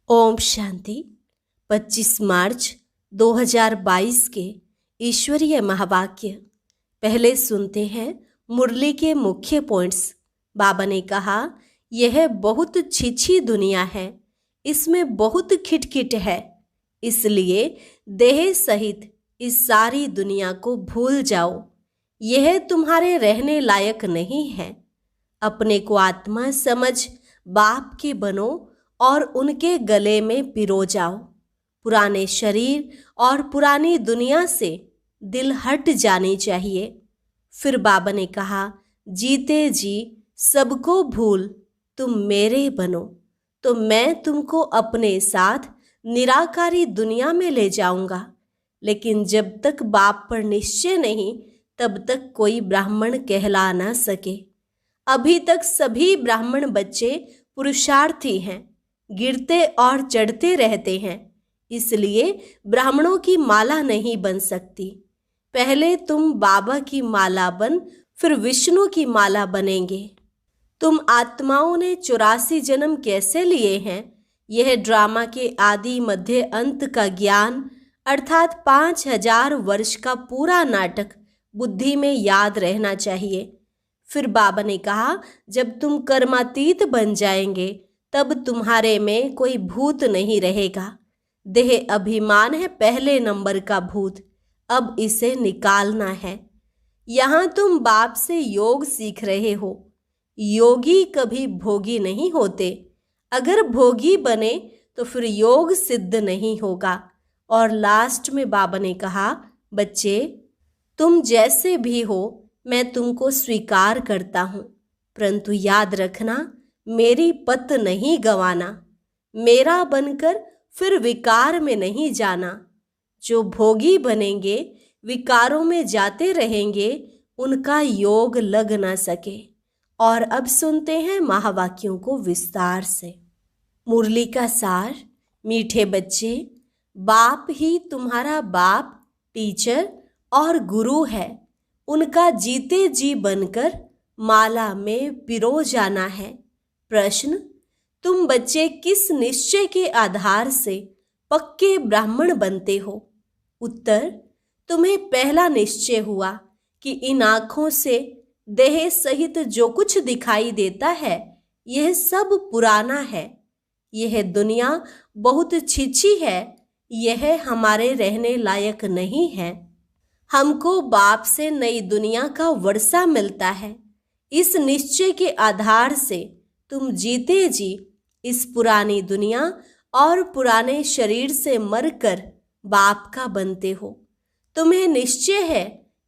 ओम शांति। 25 मार्च 2022 के ईश्वरीय महावाक्य पहले सुनते हैं। मुरली के मुख्य पॉइंट्स। बाबा ने कहा, यह बहुत छिछी दुनिया है, इसमें बहुत खिटखिट है, इसलिए देह सहित इस सारी दुनिया को भूल जाओ। यह तुम्हारे रहने लायक नहीं है। अपने को आत्मा समझ बाप के बनो और उनके गले में पिरो जाओ। पुराने शरीर और पुरानी दुनिया से दिल हट जानी चाहिए। फिर बाबा ने कहा, जीते जी सबको भूल तुम मेरे बनो, तो मैं तुमको अपने साथ निराकारी दुनिया में ले जाऊंगा। लेकिन जब तक बाप पर निश्चय नहीं, तब तक कोई ब्राह्मण कहला ना सके। अभी तक सभी ब्राह्मण बच्चे पुरुषार्थी हैं, गिरते और चढ़ते रहते हैं, इसलिए ब्राह्मणों की माला नहीं बन सकती। पहले तुम बाबा की माला बन, फिर विष्णु की माला बनेंगे। तुम आत्माओं ने 84 जन्म कैसे लिए हैं, यह ड्रामा के आदि मध्य अंत का ज्ञान अर्थात 5000 वर्ष का पूरा नाटक बुद्धि में याद रहना चाहिए। फिर बाबा ने कहा, जब तुम कर्मातीत बन जाएंगे तब तुम्हारे में कोई भूत नहीं रहेगा। देह अभिमान है पहले नंबर का भूत, अब इसे निकालना है। यहाँ तुम बाप से योग सीख रहे हो। योगी कभी भोगी नहीं होते। अगर भोगी बने तो फिर योग सिद्ध नहीं होगा। और लास्ट में बाबा ने कहा, बच्चे तुम जैसे भी हो मैं तुमको स्वीकार करता हूँ, परंतु याद रखना मेरी पत नहीं गंवाना। मेरा बनकर फिर विकार में नहीं जाना। जो भोगी बनेंगे, विकारों में जाते रहेंगे, उनका योग लग ना सके। और अब सुनते हैं महावाक्यों को विस्तार से। मुरली का सार। मीठे बच्चे, बाप ही तुम्हारा बाप, टीचर और गुरु है। उनका जीते जी बनकर माला में पिरो जाना है। प्रश्न, तुम बच्चे किस निश्चय के आधार से पक्के ब्राह्मण बनते हो? उत्तर, तुम्हें पहला निश्चय हुआ कि इन आँखों से देह सहित जो कुछ दिखाई देता है यह सब पुराना है। यह दुनिया बहुत छिछी है, यह हमारे रहने लायक नहीं है। हमको बाप से नई दुनिया का वर्षा मिलता है। इस निश्चय के आधार से तुम जीते जी इस पुरानी दुनिया और पुराने शरीर से मरकर बाप का बनते हो। तुम्हें निश्चय है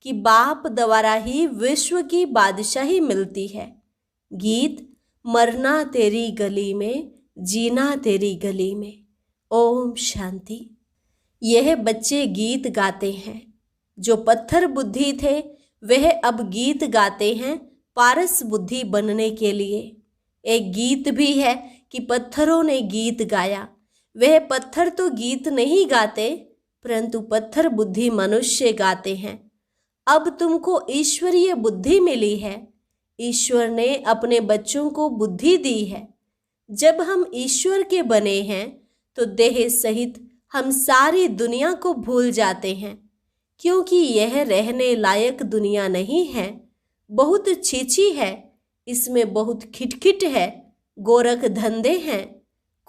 कि बाप द्वारा ही विश्व की बादशाही मिलती है। गीत, मरना तेरी गली में, जीना तेरी गली में। ओम शांति। यह बच्चे गीत गाते हैं। जो पत्थर बुद्धि थे वह अब गीत गाते हैं पारस बुद्धि बनने के लिए। एक गीत भी है कि पत्थरों ने गीत गाया। वह पत्थर तो गीत नहीं गाते, परंतु पत्थर बुद्धि मनुष्य गाते हैं। अब तुमको ईश्वरीय बुद्धि मिली है। ईश्वर ने अपने बच्चों को बुद्धि दी है। जब हम ईश्वर के बने हैं तो देह सहित हम सारी दुनिया को भूल जाते हैं, क्योंकि यह रहने लायक दुनिया नहीं है, बहुत छिछी है, इसमें बहुत खिटखिट है, गोरख धंधे हैं,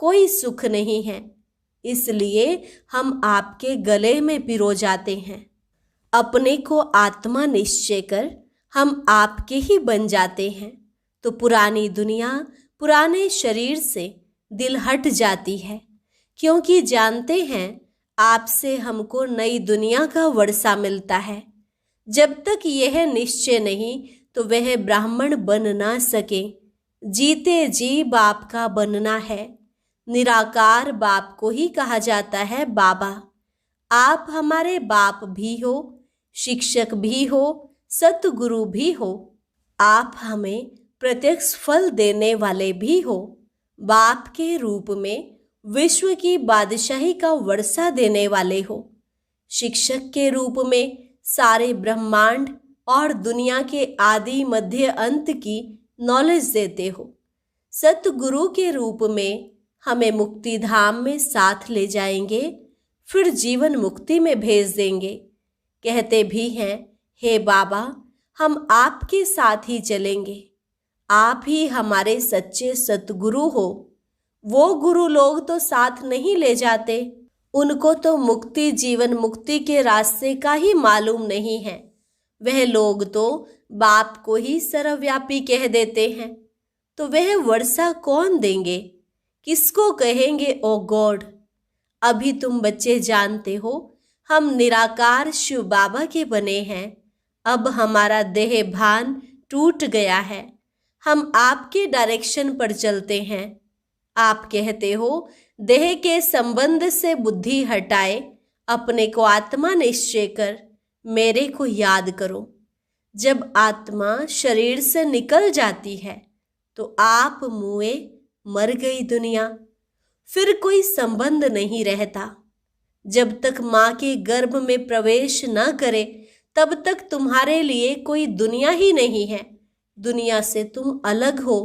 कोई सुख नहीं है। इसलिए हम आपके गले में पिरो जाते हैं। अपने को आत्मा निश्चय कर हम आपके ही बन जाते हैं, तो पुरानी दुनिया पुराने शरीर से दिल हट जाती है, क्योंकि जानते हैं आपसे हमको नई दुनिया का वर्षा मिलता है। जब तक यह निश्चय नहीं तो वह ब्राह्मण बन ना सके। जीते जी बाप का बनना है। निराकार बाप को ही कहा जाता है बाबा। आप हमारे बाप भी हो, शिक्षक भी हो, सतगुरु भी हो। आप हमें प्रत्यक्ष फल देने वाले भी हो। बाप के रूप में विश्व की बादशाही का वर्षा देने वाले हो। शिक्षक के रूप में सारे ब्रह्मांड और दुनिया के आदि मध्य अंत की नॉलेज देते हो। सतगुरु के रूप में हमें मुक्ति धाम में साथ ले जाएंगे, फिर जीवन मुक्ति में भेज देंगे। कहते भी हैं, हे बाबा, हम आपके साथ ही चलेंगे, आप ही हमारे सच्चे सतगुरु हो। वो गुरु लोग तो साथ नहीं ले जाते, उनको तो मुक्ति जीवन मुक्ति के रास्ते का ही मालूम नहीं है। वह लोग तो बाप को ही सर्वव्यापी कह देते हैं, तो वह वर्षा कौन देंगे, किसको कहेंगे ओ गॉड। अभी तुम बच्चे जानते हो, हम निराकार शिव बाबा के बने हैं। अब हमारा देह भान टूट गया है, हम आपके डायरेक्शन पर चलते हैं। आप कहते हो, देह के संबंध से बुद्धि हटाए, अपने को आत्मा निश्चय कर मेरे को याद करो। जब आत्मा शरीर से निकल जाती है तो आप मुए, मर गई दुनिया, फिर कोई संबंध नहीं रहता। जब तक माँ के गर्भ में प्रवेश न करे तब तक तुम्हारे लिए कोई दुनिया ही नहीं है, दुनिया से तुम अलग हो।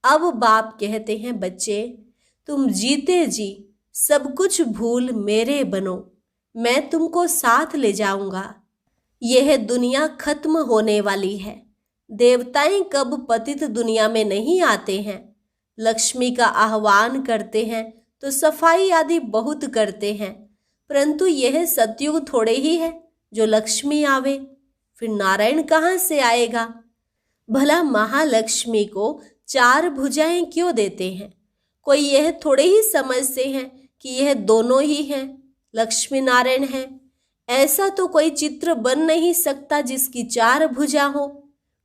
अब बाप कहते हैं, बच्चे तुम जीते जी सब कुछ भूल मेरे बनो, मैं तुमको साथ ले जाऊंगा। यह दुनिया खत्म होने वाली है। देवताएं कब पतित दुनिया में नहीं आते हैं, लक्ष्मी का आह्वान करते हैं तो सफाई आदि बहुत करते हैं, परंतु यह सतयुग थोड़े ही है जो लक्ष्मी आवे, फिर नारायण कहाँ से आएगा। भला महालक्ष्मी को 4 भुजाएं क्यों देते हैं? कोई यह थोड़े ही समझते हैं कि यह दोनों ही हैं, लक्ष्मी नारायण हैं। ऐसा तो कोई चित्र बन नहीं सकता जिसकी 4 भुजा हो,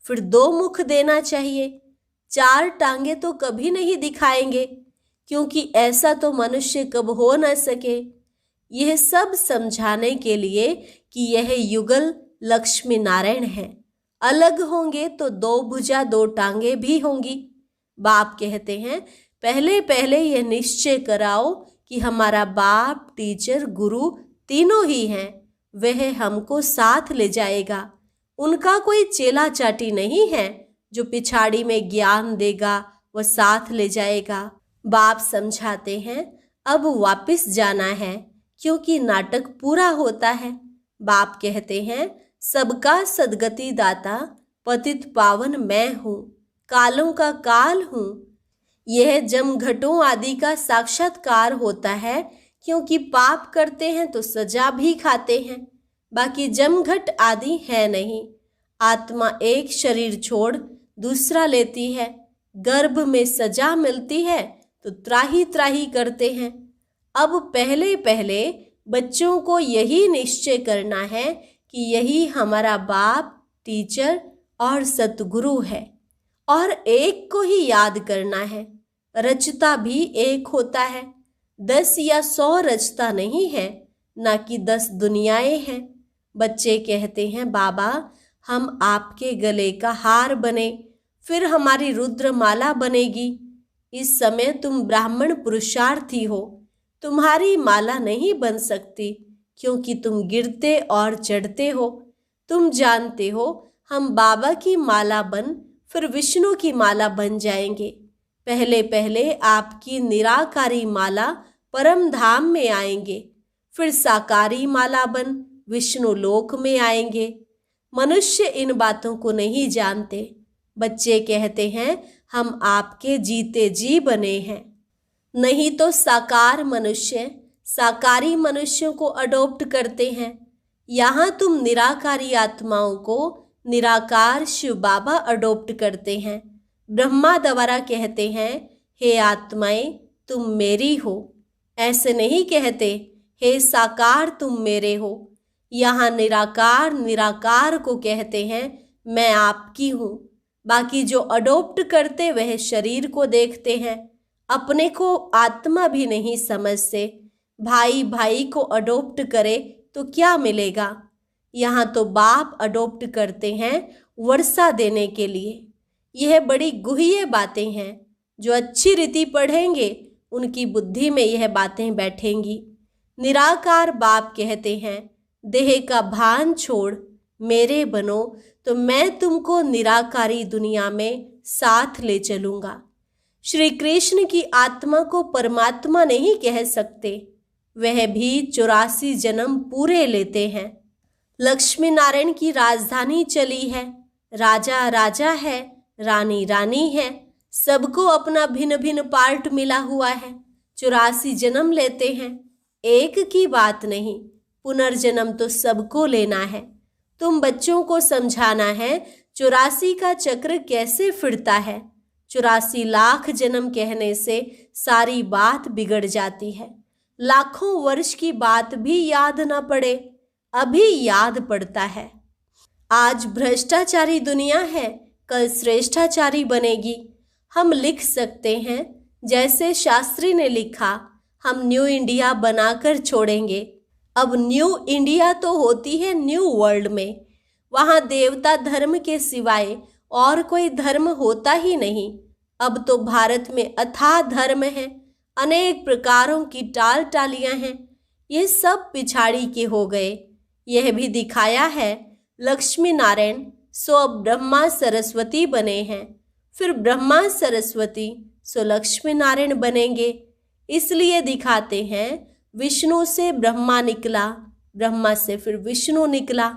फिर 2 मुख देना चाहिए। 4 टांगे तो कभी नहीं दिखाएंगे, क्योंकि ऐसा तो मनुष्य कब हो न सके। यह सब समझाने के लिए कि यह युगल लक्ष्मी नारायण है, अलग होंगे तो 2 भुजा 2 टांगे भी होंगी। बाप कहते हैं, पहले पहले यह निश्चय कराओ कि हमारा बाप, टीचर, गुरु तीनों ही हैं, वह हमको साथ ले जाएगा। उनका कोई चेला चाटी नहीं है जो पिछाड़ी में ज्ञान देगा, वह साथ ले जाएगा। बाप समझाते हैं, अब वापस जाना है क्योंकि नाटक पूरा होता है। बाप कहते हैं, सबका सदगति दाता पतित पावन मैं हूँ, कालों का काल हूँ। यह जमघटों आदि का साक्षात्कार होता है, क्योंकि पाप करते हैं तो सजा भी खाते हैं, बाकी जमघट आदि है नहीं। आत्मा एक शरीर छोड़ दूसरा लेती है, गर्भ में सजा मिलती है तो त्राही त्राही करते हैं। अब पहले पहले बच्चों को यही निश्चय करना है कि यही हमारा बाप, टीचर और सतगुरु है, और एक को ही याद करना है। रचता भी एक होता है, 10 या 100 रचता नहीं है, ना कि 10 दुनियाएं हैं। बच्चे कहते हैं, बाबा हम आपके गले का हार बने, फिर हमारी रुद्रमाला बनेगी। इस समय तुम ब्राह्मण पुरुषार्थी हो, तुम्हारी माला नहीं बन सकती, क्योंकि तुम गिरते और चढ़ते हो। तुम जानते हो हम बाबा की माला बन फिर विष्णु की माला बन जाएंगे। पहले पहले आपकी निराकारी माला परम धाम में आएंगे, फिर साकारी माला बन विष्णु लोक में आएंगे। मनुष्य इन बातों को नहीं जानते। बच्चे कहते हैं, हम आपके जीते जी बने हैं। नहीं तो साकार मनुष्य साकारी मनुष्यों को अडॉप्ट करते हैं। यहाँ तुम निराकारी आत्माओं को निराकार शिव बाबा अडॉप्ट करते हैं। ब्रह्मा द्वारा कहते हैं, हे आत्माएं तुम मेरी हो। ऐसे नहीं कहते, हे साकार तुम मेरे हो। यहाँ निराकार निराकार को कहते हैं, मैं आपकी हूँ। बाकी जो अडॉप्ट करते वह शरीर को देखते हैं, अपने को आत्मा भी नहीं समझते। भाई भाई को अडॉप्ट करे तो क्या मिलेगा? यहाँ तो बाप अडॉप्ट करते हैं वर्षा देने के लिए। यह बड़ी गुह्य बातें हैं। जो अच्छी रीति पढ़ेंगे उनकी बुद्धि में यह बातें बैठेंगी। निराकार बाप कहते हैं, देह का भान छोड़ मेरे बनो तो मैं तुमको निराकारी दुनिया में साथ ले चलूँगा। श्री कृष्ण की आत्मा को परमात्मा नहीं कह सकते, वह भी 84 जन्म पूरे लेते हैं। लक्ष्मी नारायण की राजधानी चली है, राजा राजा है, रानी रानी है, सबको अपना भिन्न भिन्न पार्ट मिला हुआ है। 84 जन्म लेते हैं, एक की बात नहीं, पुनर्जन्म तो सबको लेना है। तुम बच्चों को समझाना है 84 का चक्र कैसे फिरता है। 84 लाख जन्म कहने से सारी बात बिगड़ जाती है। लाखों वर्ष की बात भी याद ना पड़े, अभी याद पड़ता है। आज भ्रष्टाचारी दुनिया है, कल श्रेष्ठाचारी बनेगी। हम लिख सकते हैं जैसे शास्त्री ने लिखा, हम न्यू इंडिया बनाकर छोड़ेंगे। अब न्यू इंडिया तो होती है न्यू वर्ल्ड में, वहाँ देवता धर्म के सिवाय और कोई धर्म होता ही नहीं। अब तो भारत में अथाह धर्म है, अनेक प्रकारों की टाल टालियाँ हैं, ये सब पिछाड़ी के हो गए। यह भी दिखाया है लक्ष्मी नारायण सो अब ब्रह्मा सरस्वती बने हैं, फिर ब्रह्मा सरस्वती सो लक्ष्मी नारायण बनेंगे। इसलिए दिखाते हैं विष्णु से ब्रह्मा निकला, ब्रह्मा से फिर विष्णु निकला।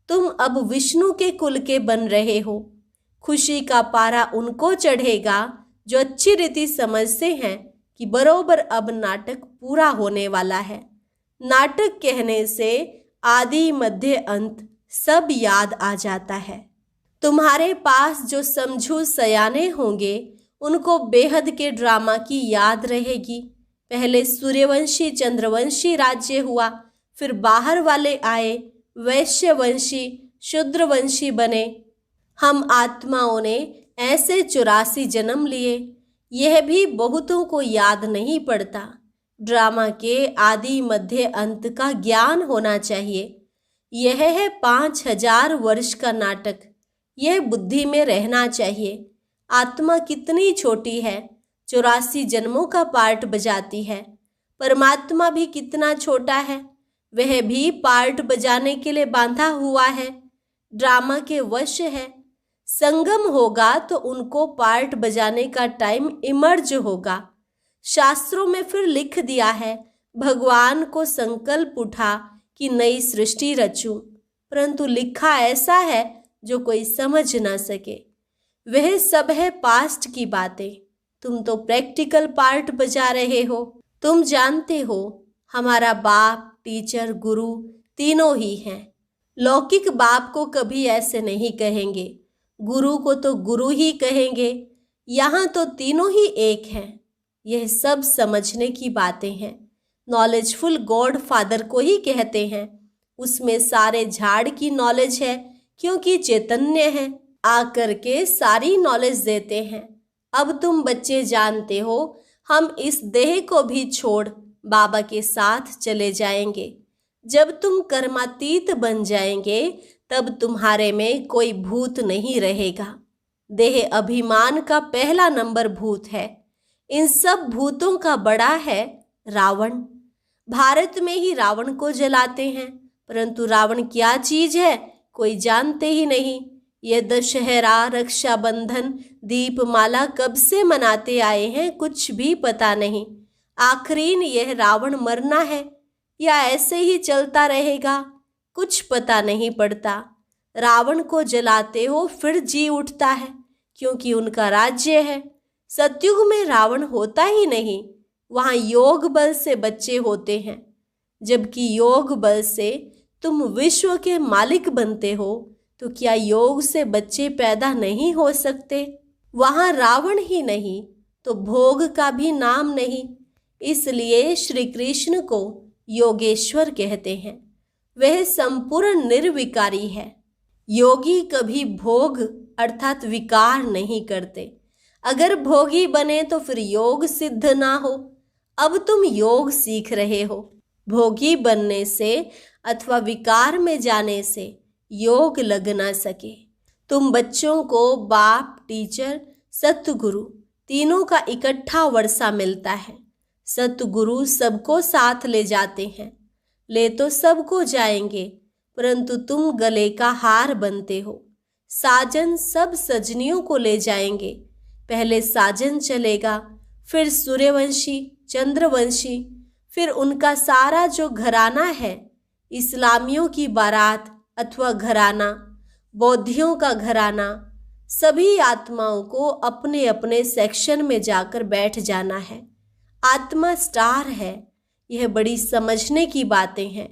तुम अब विष्णु के कुल के बन रहे हो। खुशी का पारा उनको चढ़ेगा जो अच्छी रीति समझते हैं कि बरोबर अब नाटक पूरा होने वाला है। नाटक कहने से आदि मध्य अंत सब याद आ जाता है। तुम्हारे पास जो समझू सयाने होंगे उनको बेहद के ड्रामा की याद रहेगी। पहले सूर्यवंशी चंद्रवंशी राज्य हुआ, फिर बाहर वाले आए, वैश्यवंशी शूद्रवंशी बने। हम आत्माओं ने ऐसे 84 जन्म लिए, यह भी बहुतों को याद नहीं पड़ता। ड्रामा के आदि मध्य अंत का ज्ञान होना चाहिए। यह है 5000 वर्ष का नाटक, यह बुद्धि में रहना चाहिए। आत्मा कितनी छोटी है, 84 जन्मों का पार्ट बजाती है। परमात्मा भी कितना छोटा है, वह भी पार्ट बजाने के लिए बांधा हुआ है, ड्रामा के वश है। संगम होगा तो उनको पार्ट बजाने का टाइम इमर्ज होगा। शास्त्रों में फिर लिख दिया है, भगवान को संकल्प उठा कि नई सृष्टि रचूं, परंतु लिखा ऐसा है जो कोई समझ ना सके। वह सब है पास्ट की बातें, तुम तो प्रैक्टिकल पार्ट बजा रहे हो। तुम जानते हो हमारा बाप, टीचर, गुरु तीनों ही हैं। लौकिक बाप को कभी ऐसे नहीं कहेंगे, गुरु को तो गुरु ही कहेंगे। यहाँ तो तीनों ही एक हैं। यह सब समझने की बातें हैं। नॉलेजफुल गॉड फादर को ही कहते हैं। उसमें सारे झाड़ की नॉलेज है, क्योंकि चैतन्य है, आकर के सारी नॉलेज देते हैं। अब तुम बच्चे जानते हो, हम इस देह को भी छोड़ बाबा के साथ चले जाएंगे। जब तुम कर्मातीत बन जाएंगे तब तुम्हारे में कोई भूत नहीं रहेगा। देह अभिमान का पहला नंबर भूत है। इन सब भूतों का बड़ा है रावण। भारत में ही रावण को जलाते हैं, परंतु रावण क्या चीज है कोई जानते ही नहीं। ये दशहरा, रक्षाबंधन, दीपमाला कब से मनाते आए हैं कुछ भी पता नहीं। आखिरीन यह रावण मरना है या ऐसे ही चलता रहेगा कुछ पता नहीं पड़ता। रावण को जलाते हो फिर जी उठता है, क्योंकि उनका राज्य है। सतयुग में रावण होता ही नहीं, वहाँ योग बल से बच्चे होते हैं। जबकि योग बल से तुम विश्व के मालिक बनते हो, तो क्या योग से बच्चे पैदा नहीं हो सकते? वहाँ रावण ही नहीं तो भोग का भी नाम नहीं। इसलिए श्री कृष्ण को योगेश्वर कहते हैं। वह संपूर्ण निर्विकारी है। योगी कभी भोग अर्थात विकार नहीं करते। अगर भोगी बने तो फिर योग सिद्ध ना हो। अब तुम योग सीख रहे हो। भोगी बनने से अथवा विकार में जाने से योग लग ना सके। तुम बच्चों को बाप, टीचर, सतगुरु तीनों का इकट्ठा वर्षा मिलता है। सतगुरु सबको साथ ले जाते हैं। ले तो सबको जाएंगे, परंतु तुम गले का हार बनते हो। साजन सब सजनियों को ले जाएंगे। पहले साजन चलेगा, फिर सूर्यवंशी, चंद्रवंशी, फिर उनका सारा जो घराना है, इस्लामियों की बारात अथवा घराना, बौद्धियों का घराना, सभी आत्माओं को अपने अपने सेक्शन में जाकर बैठ जाना है। आत्मा स्टार है। यह बड़ी समझने की बातें हैं।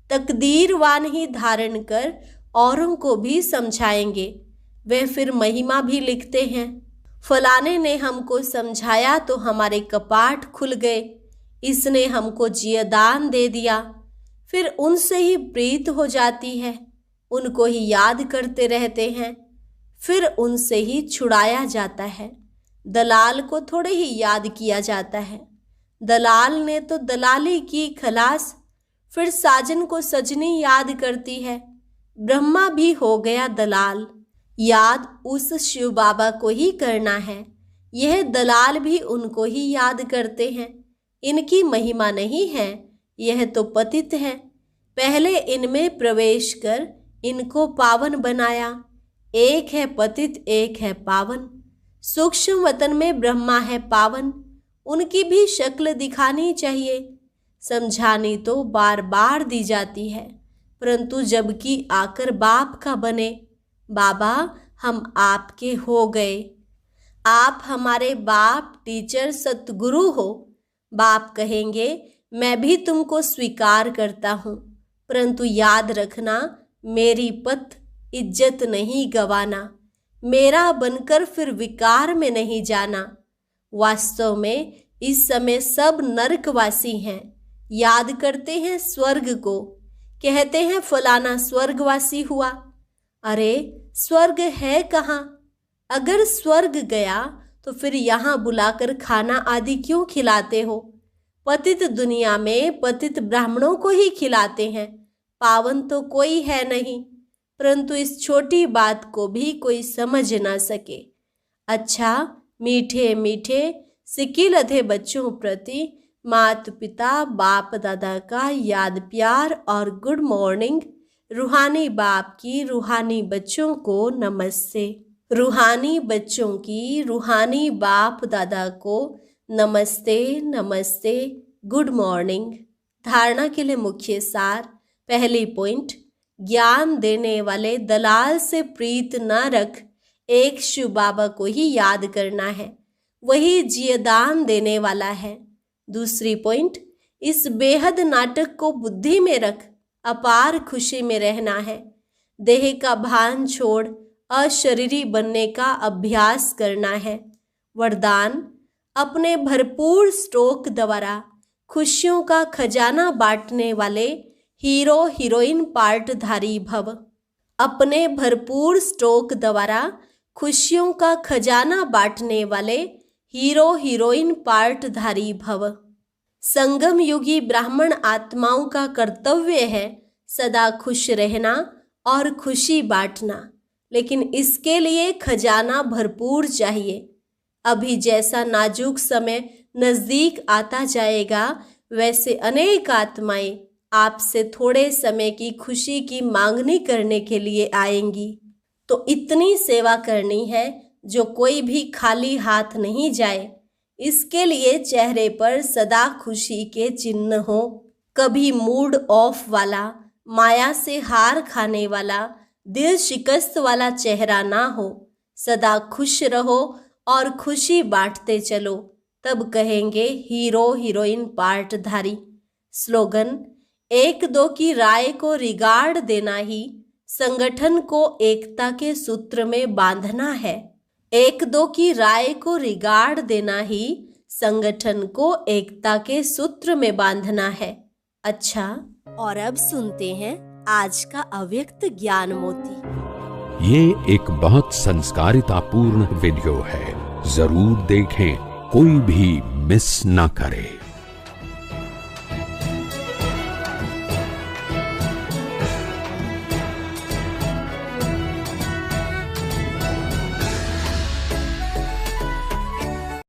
तकदीरवान ही धारण कर औरों को भी समझाएंगे। वे फिर महिमा भी लिखते हैं, फलाने ने हमको समझाया तो हमारे कपाट खुल गए, इसने हमको जियदान दे दिया। फिर उनसे ही प्रीत हो जाती है, उनको ही याद करते रहते हैं, फिर उनसे ही छुड़ाया जाता है। दलाल को थोड़े ही याद किया जाता है। दलाल ने तो दलाली की, खलास। फिर साजन को सजनी याद करती है। ब्रह्मा भी हो गया दलाल। याद उस शिव बाबा को ही करना है। यह दलाल भी उनको ही याद करते हैं। इनकी महिमा नहीं है, यह तो पतित है। पहले इनमें प्रवेश कर इनको पावन बनाया। एक है पतित, एक है पावन। सूक्ष्म वतन में ब्रह्मा है पावन। उनकी भी शक्ल दिखानी चाहिए। समझानी तो बार बार दी जाती है, परंतु जबकि आकर बाप का बने, बाबा हम आपके हो गए, आप हमारे बाप, टीचर, सतगुरु हो। बाप कहेंगे मैं भी तुमको स्वीकार करता हूँ, परंतु याद रखना मेरी पत इज्जत नहीं गवाना, मेरा बनकर फिर विकार में नहीं जाना। वास्तव में इस समय सब नरकवासी हैं, याद करते हैं स्वर्ग को, कहते हैं फलाना स्वर्गवासी हुआ। अरे स्वर्ग है कहाँ? अगर स्वर्ग गया तो फिर यहाँ बुलाकर खाना आदि क्यों खिलाते हो? पतित दुनिया में पतित ब्राह्मणों को ही खिलाते हैं, पावन तो कोई है नहीं। परंतु इस छोटी बात को भी कोई समझ ना सके। अच्छा, मीठे मीठे सिक्की लधे बच्चों प्रति माता पिता बाप दादा का याद प्यार और गुड मॉर्निंग। रूहानी बाप की रूहानी बच्चों को नमस्ते। रूहानी बच्चों की रूहानी बाप दादा को नमस्ते नमस्ते, गुड मॉर्निंग। धारणा के लिए मुख्य सार। पहली पॉइंट, ज्ञान देने वाले दलाल से प्रीत न रख, एक शिव बाबा को ही याद करना है, वही जियदान देने वाला है। दूसरी पॉइंट, इस बेहद नाटक को बुद्धि में रख, अपार खुशी में रहना है। देह का भान छोड़ अशरीरी बनने का अभ्यास करना है। वरदान, अपने भरपूर स्टॉक द्वारा खुशियों का खजाना बांटने वाले हीरो हीरोइन पार्टधारी भव। अपने भरपूर स्टॉक द्वारा खुशियों का खजाना बांटने वाले हीरो हीरोइन पार्टधारी भव। संगम युगी ब्राह्मण आत्माओं का कर्तव्य है सदा खुश रहना और खुशी बांटना, लेकिन इसके लिए खजाना भरपूर चाहिए। अभी जैसा नाजुक समय नजदीक आता जाएगा, वैसे अनेक आत्माएं आपसे थोड़े समय की खुशी की मांगनी करने के लिए आएंगी। तो इतनी सेवा करनी है जो कोई भी खाली हाथ नहीं जाए। इसके लिए चेहरे पर सदा खुशी के चिन्ह हो। कभी मूड ऑफ वाला, माया से हार खाने वाला, दिल शिकस्त वाला चेहरा ना हो। सदा खुश रहो और खुशी बांटते चलो, तब कहेंगे हीरो हीरोइन पार्टधारी। स्लोगन, एक दो की राय को रिगार्ड देना ही संगठन को एकता के सूत्र में बांधना है। एक दो की राय को रिगार्ड देना ही संगठन को एकता के सूत्र में बांधना है। अच्छा, और अब सुनते हैं आज का अव्यक्त ज्ञान मोती। ये एक बहुत संस्कारितापूर्ण वीडियो है, जरूर देखें, कोई भी मिस ना करे।